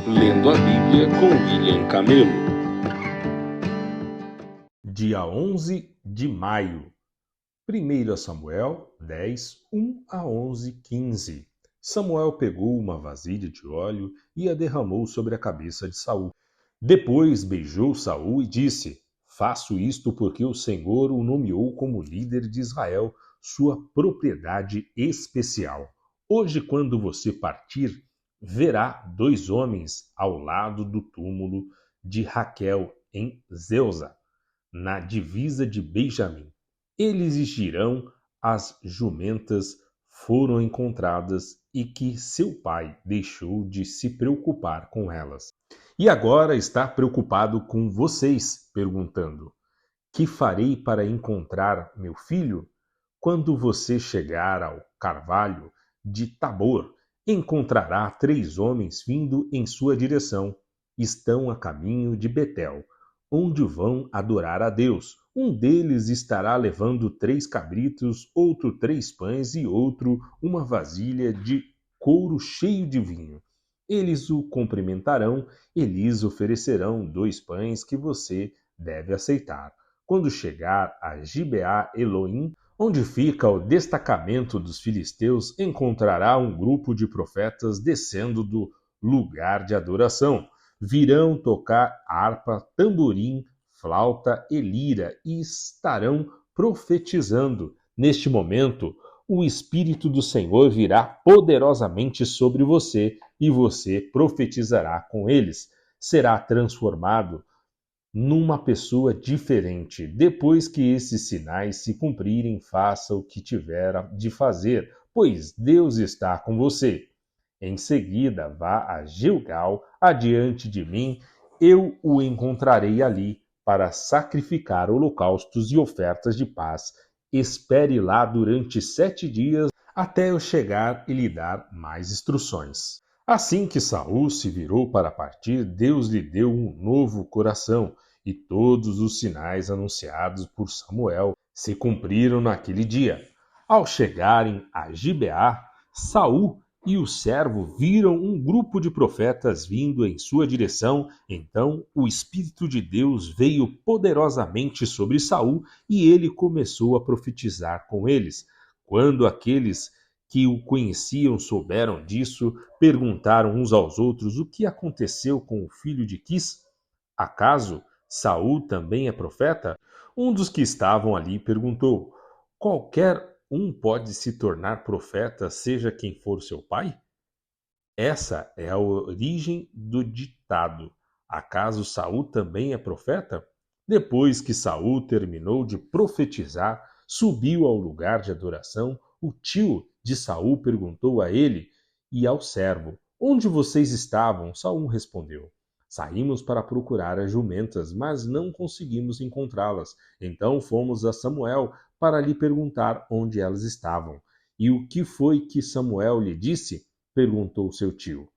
Lendo a Bíblia com William Camelo. Dia 11 de maio, 1 Samuel 10, 1 a 11, 15. Samuel pegou uma vasilha de óleo e a derramou sobre a cabeça de Saul. Depois beijou Saul e disse: Faço isto porque o Senhor o nomeou como líder de Israel, sua propriedade especial. Hoje, quando você partir, verá 2 homens ao lado do túmulo de Raquel em Zelza, na divisa de Benjamim. Eles dirão: as jumentas foram encontradas e que seu pai deixou de se preocupar com elas. E agora está preocupado com vocês, perguntando: que farei para encontrar meu filho? Quando você chegar ao carvalho de Tabor, encontrará 3 homens vindo em sua direção. Estão a caminho de Betel, onde vão adorar a Deus. Um deles estará levando 3 cabritos, outro 3 pães e outro uma vasilha de couro cheio de vinho. Eles o cumprimentarão e lhes oferecerão 2 pães que você deve aceitar. Quando chegar a Gibeá Elohim, onde fica o destacamento dos filisteus, encontrará um grupo de profetas descendo do lugar de adoração. Virão tocar harpa, tamborim, flauta e lira e estarão profetizando. Neste momento, o Espírito do Senhor virá poderosamente sobre você e você profetizará com eles. Será transformado numa pessoa diferente. Depois que esses sinais se cumprirem, faça o que tiver de fazer, pois Deus está com você. Em seguida, vá a Gilgal, adiante de mim, eu o encontrarei ali para sacrificar holocaustos e ofertas de paz. Espere lá durante 7 dias até eu chegar e lhe dar mais instruções. Assim que Saul se virou para partir, Deus lhe deu um novo coração, e todos os sinais anunciados por Samuel se cumpriram naquele dia. Ao chegarem a Gibeá, Saul e o servo viram um grupo de profetas vindo em sua direção. Então o Espírito de Deus veio poderosamente sobre Saul e ele começou a profetizar com eles. Quando aqueles que o conheciam souberam disso, perguntaram uns aos outros o que aconteceu com o filho de Quis. Acaso Saul também é profeta? Um dos que estavam ali perguntou: qualquer um pode se tornar profeta, seja quem for seu pai? Essa é a origem do ditado: acaso Saul também é profeta? Depois que Saul terminou de profetizar, subiu ao lugar de adoração. O tio de Saul perguntou a ele e ao servo: onde vocês estavam? Saul respondeu: saímos para procurar as jumentas, mas não conseguimos encontrá-las. Então fomos a Samuel para lhe perguntar onde elas estavam. E o que foi que Samuel lhe disse? Perguntou seu tio.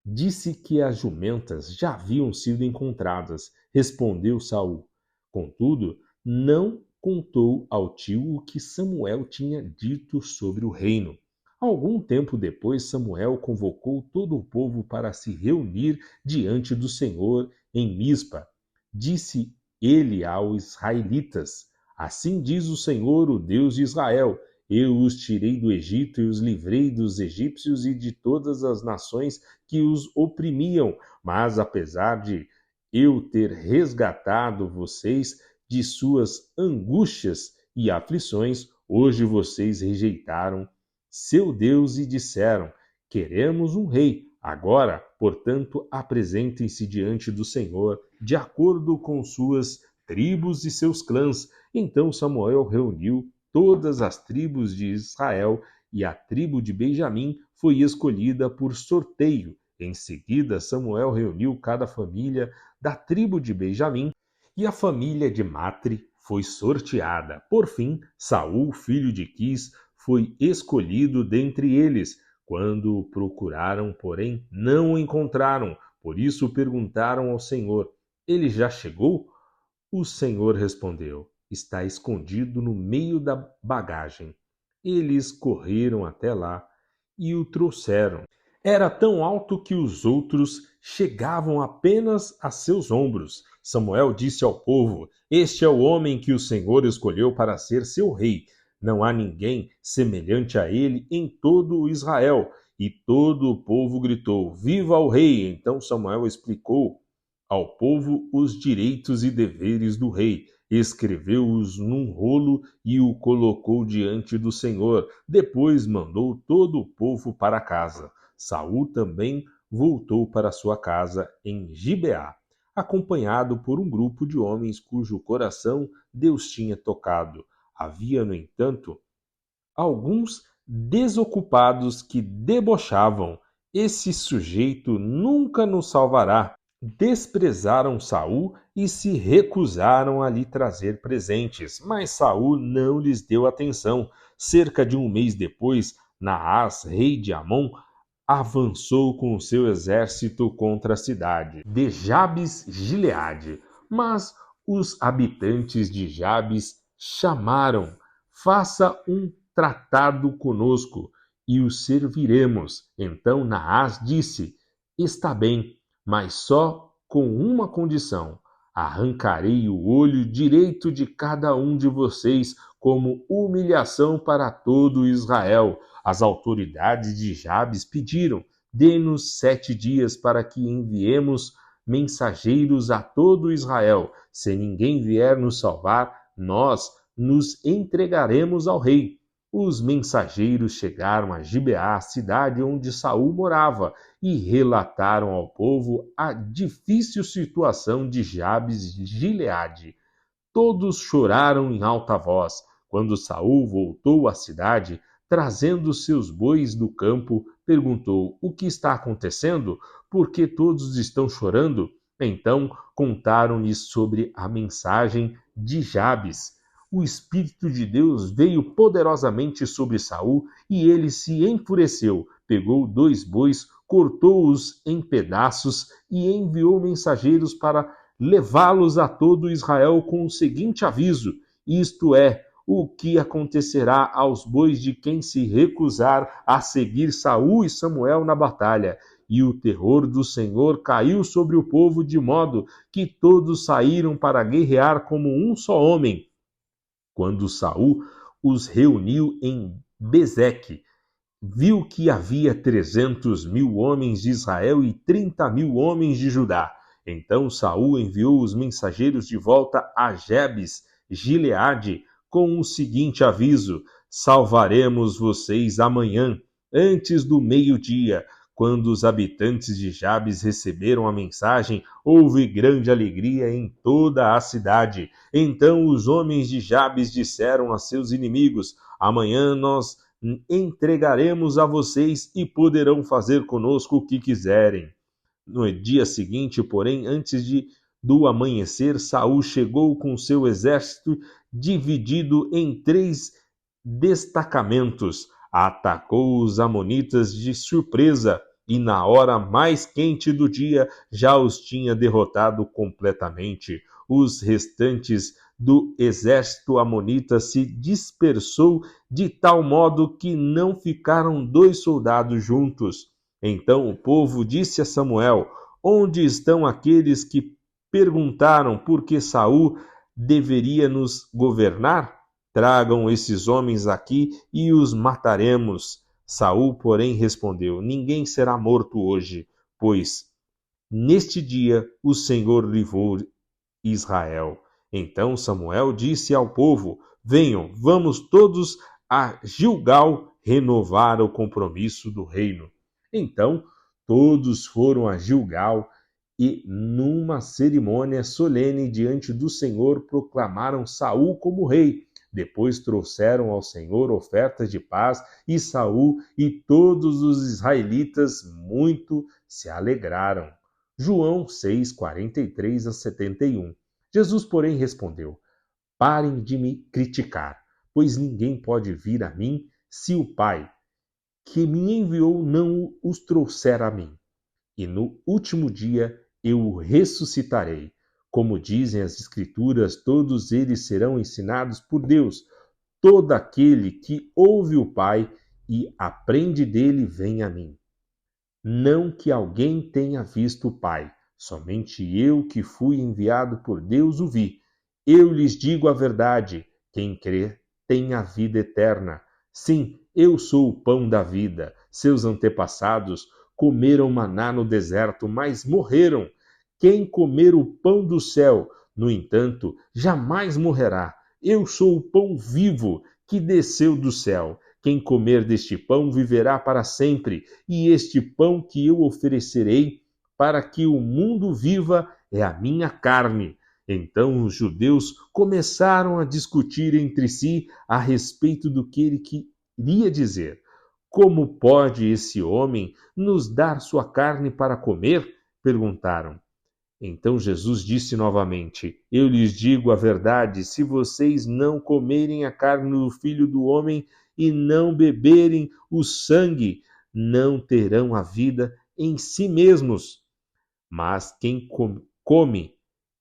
Disse que as jumentas já haviam sido encontradas, respondeu Saul. Contudo, não contou ao tio o que Samuel tinha dito sobre o reino. Algum tempo depois, Samuel convocou todo o povo para se reunir diante do Senhor em Mispa. Disse ele aos israelitas: assim diz o Senhor, o Deus de Israel: eu os tirei do Egito e os livrei dos egípcios e de todas as nações que os oprimiam. Mas apesar de eu ter resgatado vocês de suas angústias e aflições, hoje vocês rejeitaram seu Deus e disseram: queremos um rei. Agora, portanto, apresentem-se diante do Senhor, de acordo com suas tribos e seus clãs. Então Samuel reuniu todas as tribos de Israel e a tribo de Benjamim foi escolhida por sorteio. Em seguida, Samuel reuniu cada família da tribo de Benjamim e a família de Matri foi sorteada. Por fim, Saul, filho de Quis, foi escolhido dentre eles. Quando o procuraram, porém, não o encontraram. Por isso perguntaram ao Senhor: ele já chegou? O Senhor respondeu: está escondido no meio da bagagem. Eles correram até lá e o trouxeram. era tão alto que os outros chegavam apenas a seus ombros. Samuel disse ao povo: Este é o homem que o Senhor escolheu para ser seu rei. Não há ninguém semelhante a ele em todo o Israel. E todo o povo gritou: Viva o rei! Então Samuel explicou ao povo os direitos e deveres do rei. Escreveu-os num rolo e o colocou diante do Senhor. Depois mandou todo o povo para casa. Saul também voltou para sua casa em Gibeá, acompanhado por um grupo de homens cujo coração Deus tinha tocado. Havia, no entanto, alguns desocupados que debochavam: Esse sujeito nunca nos salvará. Desprezaram Saul e se recusaram a lhe trazer presentes, mas Saul não lhes deu atenção. Cerca de um mês depois, Naás, rei de Amon, avançou com o seu exército contra a cidade de Jabes-Gileade. Mas os habitantes de Jabes chamaram: Faça um tratado conosco e o serviremos. Então Naás disse: Está bem, mas só com uma condição: arrancarei o olho direito de cada um de vocês como humilhação para todo Israel. As autoridades de Jabes pediram: Dê-nos 7 dias para que enviemos mensageiros a todo Israel. Se ninguém vier nos salvar, nós nos entregaremos ao rei. Os mensageiros chegaram a Gibeá, cidade onde Saul morava, e relataram ao povo a difícil situação de Jabes de Gileade. Todos choraram em alta voz. Quando Saul voltou à cidade, trazendo seus bois do campo, perguntou: O que está acontecendo? Por que todos estão chorando? Então contaram-lhe sobre a mensagem de Jabes. O Espírito de Deus veio poderosamente sobre Saul e ele se enfureceu. Pegou 2 bois, cortou-os em pedaços e enviou mensageiros para levá-los a todo Israel com o seguinte aviso: Isto é o que acontecerá aos bois de quem se recusar a seguir Saul e Samuel na batalha. E o terror do Senhor caiu sobre o povo de modo que todos saíram para guerrear como um só homem. Quando Saul os reuniu em Bezeque, viu que havia 300.000 homens de Israel e 30.000 homens de Judá. Então Saul enviou os mensageiros de volta a Jabes, Gileade, com o seguinte aviso: Salvaremos vocês amanhã, antes do meio-dia. Quando os habitantes de Jabes receberam a mensagem, houve grande alegria em toda a cidade. Então os homens de Jabes disseram a seus inimigos: Amanhã nós entregaremos a vocês e poderão fazer conosco o que quiserem. No dia seguinte, porém, do amanhecer, Saul chegou com seu exército dividido em 3 destacamentos. Atacou os amonitas de surpresa e na hora mais quente do dia já os tinha derrotado completamente. Os restantes do exército amonita se dispersou de tal modo que não ficaram 2 soldados juntos. Então o povo disse a Samuel: Onde estão aqueles que perguntaram por que Saul deveria nos governar? Tragam esses homens aqui e os mataremos. Saul, porém, respondeu: Ninguém será morto hoje, pois neste dia o Senhor livrou Israel. Então Samuel disse ao povo: Venham, vamos todos a Gilgal renovar o compromisso do reino. Então todos foram a Gilgal e, numa cerimônia solene diante do Senhor, proclamaram Saul como rei. Depois trouxeram ao Senhor ofertas de paz, e Saul e todos os israelitas muito se alegraram. João 6, 43 a 71. Jesus, porém, respondeu: Parem de me criticar, pois ninguém pode vir a mim se o Pai, que me enviou, não os trouxer a mim. E no último dia eu o ressuscitarei. Como dizem as Escrituras, todos eles serão ensinados por Deus. Todo aquele que ouve o Pai e aprende dele vem a mim. Não que alguém tenha visto o Pai, somente eu que fui enviado por Deus o vi. Eu lhes digo a verdade, quem crê tem a vida eterna. Sim, eu sou o pão da vida. Seus antepassados comeram maná no deserto, mas morreram. Quem comer o pão do céu, no entanto, jamais morrerá. Eu sou o pão vivo que desceu do céu. Quem comer deste pão viverá para sempre, e este pão que eu oferecerei para que o mundo viva é a minha carne. Então os judeus começaram a discutir entre si a respeito do que ele queria dizer. Como pode esse homem nos dar sua carne para comer? Perguntaram. Então Jesus disse novamente: Eu lhes digo a verdade, se vocês não comerem a carne do Filho do Homem e não beberem o sangue, não terão a vida em si mesmos. Mas quem come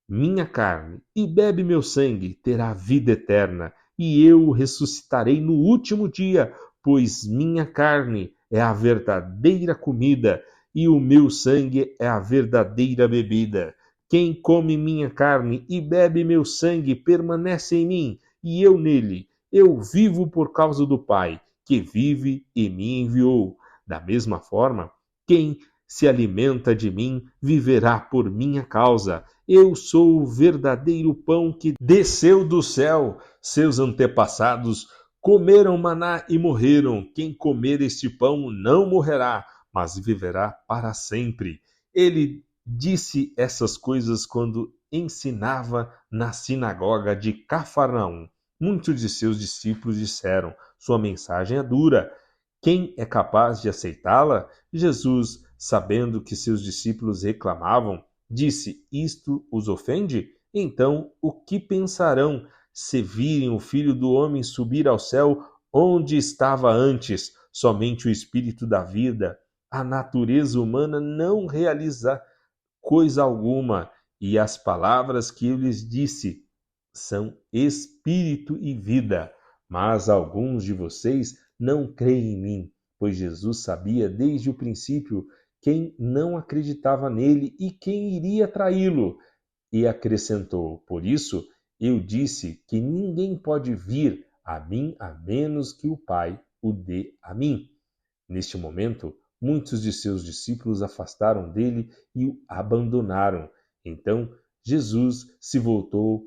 minha carne e bebe meu sangue terá vida eterna, e eu o ressuscitarei no último dia, pois minha carne é a verdadeira comida e o meu sangue é a verdadeira bebida. Quem come minha carne e bebe meu sangue permanece em mim, e eu nele. Eu vivo por causa do Pai, que vive e me enviou. Da mesma forma, quem se alimenta de mim viverá por minha causa. Eu sou o verdadeiro pão que desceu do céu. Seus antepassados comeram maná e morreram. Quem comer este pão não morrerá, mas viverá para sempre. Ele disse essas coisas quando ensinava na sinagoga de Cafarnaum. Muitos de seus discípulos disseram: Sua mensagem é dura. Quem é capaz de aceitá-la? Jesus, sabendo que seus discípulos reclamavam, disse: Isto os ofende? Então, o que pensarão se virem o Filho do Homem subir ao céu onde estava antes? Somente o Espírito da vida, a natureza humana não realiza coisa alguma, e as palavras que eu lhes disse são espírito e vida. Mas alguns de vocês não creem em mim, pois Jesus sabia desde o princípio quem não acreditava nele e quem iria traí-lo. E acrescentou: Por isso eu disse que ninguém pode vir a mim a menos que o Pai o dê a mim. Neste momento, muitos de seus discípulos afastaram dele e o abandonaram. Então Jesus se voltou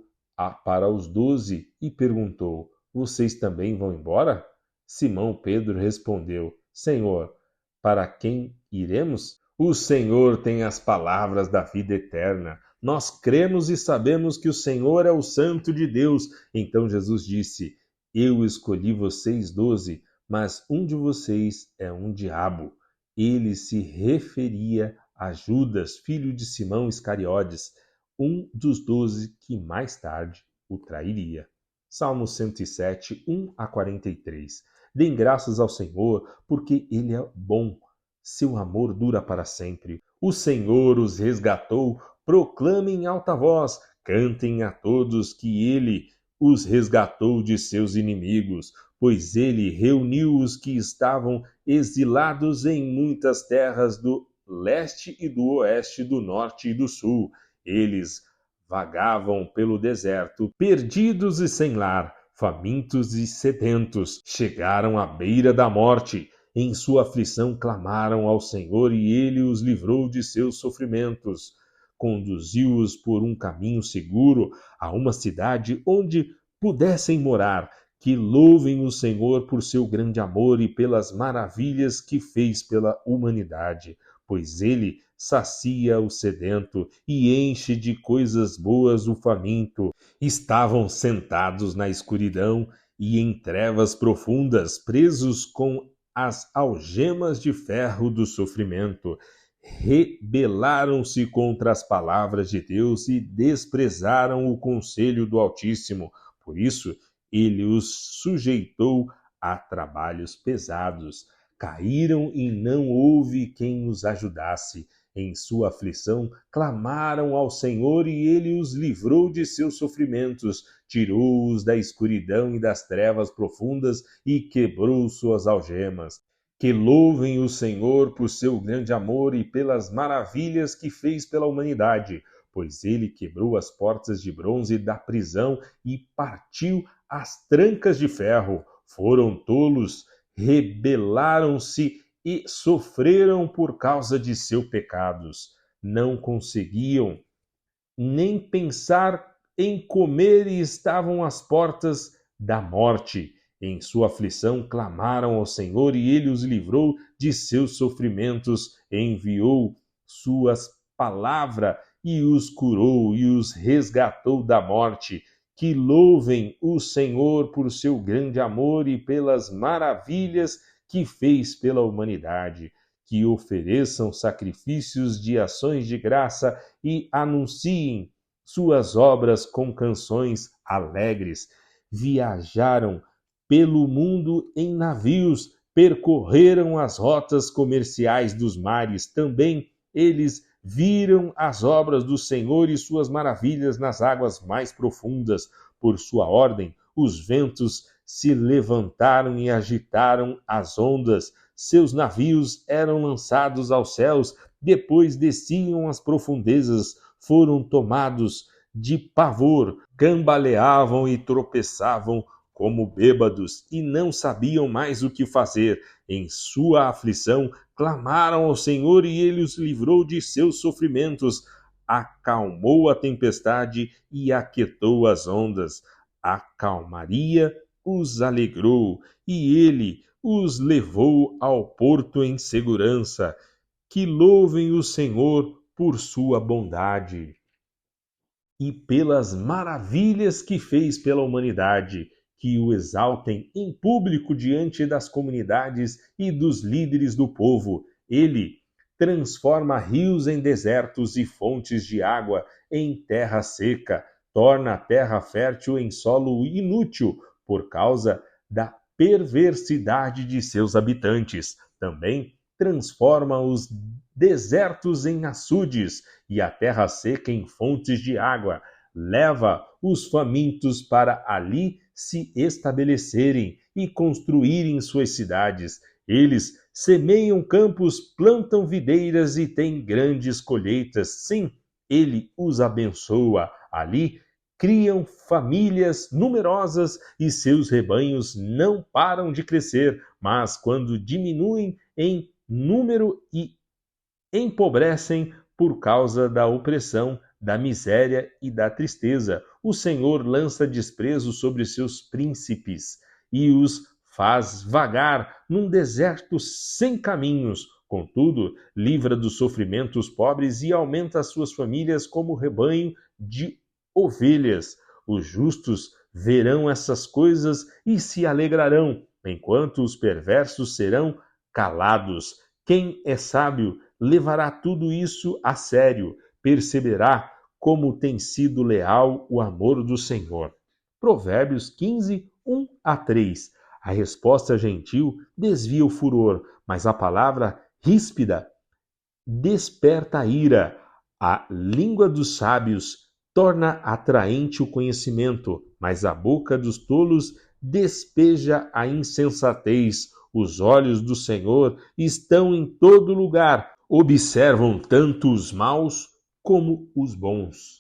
para os 12 e perguntou: Vocês também vão embora? Simão Pedro respondeu: Senhor, para quem iremos? O Senhor tem as palavras da vida eterna. Nós cremos e sabemos que o Senhor é o Santo de Deus. Então Jesus disse: Eu escolhi vocês 12, mas um de vocês é um diabo. Ele se referia a Judas, filho de Simão Iscariotes, um dos 12 que mais tarde o trairia. Salmo 107, 1 a 43. Deem graças ao Senhor, porque Ele é bom. Seu amor dura para sempre. O Senhor os resgatou. Proclamem em alta voz. Cantem a todos que Ele os resgatou de seus inimigos, pois Ele reuniu os que estavam exilados em muitas terras do leste e do oeste, do norte e do sul. Eles vagavam pelo deserto, perdidos e sem lar, famintos e sedentos. Chegaram à beira da morte. Em sua aflição clamaram ao Senhor e ele os livrou de seus sofrimentos. Conduziu-os por um caminho seguro a uma cidade onde pudessem morar. Que louvem o Senhor por seu grande amor e pelas maravilhas que fez pela humanidade, pois ele sacia o sedento e enche de coisas boas o faminto. Estavam sentados na escuridão e em trevas profundas, presos com as algemas de ferro do sofrimento. Rebelaram-se contra as palavras de Deus e desprezaram o conselho do Altíssimo. Por isso, ele os sujeitou a trabalhos pesados. Caíram e não houve quem os ajudasse. Em sua aflição, clamaram ao Senhor e ele os livrou de seus sofrimentos, tirou-os da escuridão e das trevas profundas e quebrou suas algemas. Que louvem o Senhor por seu grande amor e pelas maravilhas que fez pela humanidade, pois ele quebrou as portas de bronze da prisão e partiu as trancas de ferro. Foram tolos, rebelaram-se e sofreram por causa de seus pecados. Não conseguiam nem pensar em comer e estavam às portas da morte. Em sua aflição clamaram ao Senhor e ele os livrou de seus sofrimentos, enviou suas palavras e os curou e os resgatou da morte. Que louvem o Senhor por seu grande amor e pelas maravilhas que fez pela humanidade. Que ofereçam sacrifícios de ações de graça e anunciem suas obras com canções alegres. Viajaram pelo mundo em navios, percorreram as rotas comerciais dos mares. Também eles viram as obras do Senhor e suas maravilhas nas águas mais profundas. Por sua ordem, os ventos se levantaram e agitaram as ondas. Seus navios eram lançados aos céus, depois desciam às profundezas, foram tomados de pavor, cambaleavam e tropeçavam como bêbados e não sabiam mais o que fazer. Em sua aflição, clamaram ao Senhor e ele os livrou de seus sofrimentos. Acalmou a tempestade e aquietou as ondas. A calmaria os alegrou e ele os levou ao porto em segurança. Que louvem o Senhor por sua bondade e pelas maravilhas que fez pela humanidade. Que o exaltem em público diante das comunidades e dos líderes do povo. Ele transforma rios em desertos e fontes de água em terra seca, torna a terra fértil em solo inútil por causa da perversidade de seus habitantes. Também transforma os desertos em açudes e a terra seca em fontes de água. Leva os famintos para ali se estabelecerem e construírem suas cidades. Eles semeiam campos, plantam videiras e têm grandes colheitas. Sim, ele os abençoa. Ali criam famílias numerosas e seus rebanhos não param de crescer, mas quando diminuem em número e empobrecem por causa da opressão, da miséria e da tristeza, o Senhor lança desprezo sobre seus príncipes e os faz vagar num deserto sem caminhos. Contudo, livra do sofrimento os pobres e aumenta as suas famílias como rebanho de ovelhas. Os justos verão essas coisas e se alegrarão, enquanto os perversos serão calados. Quem é sábio levará tudo isso a sério, perceberá como tem sido leal o amor do Senhor. Provérbios 15, 1-3. A resposta gentil desvia o furor, mas a palavra ríspida desperta a ira. A língua dos sábios torna atraente o conhecimento, mas a boca dos tolos despeja a insensatez. Os olhos do Senhor estão em todo lugar, observam tanto os maus como os bons.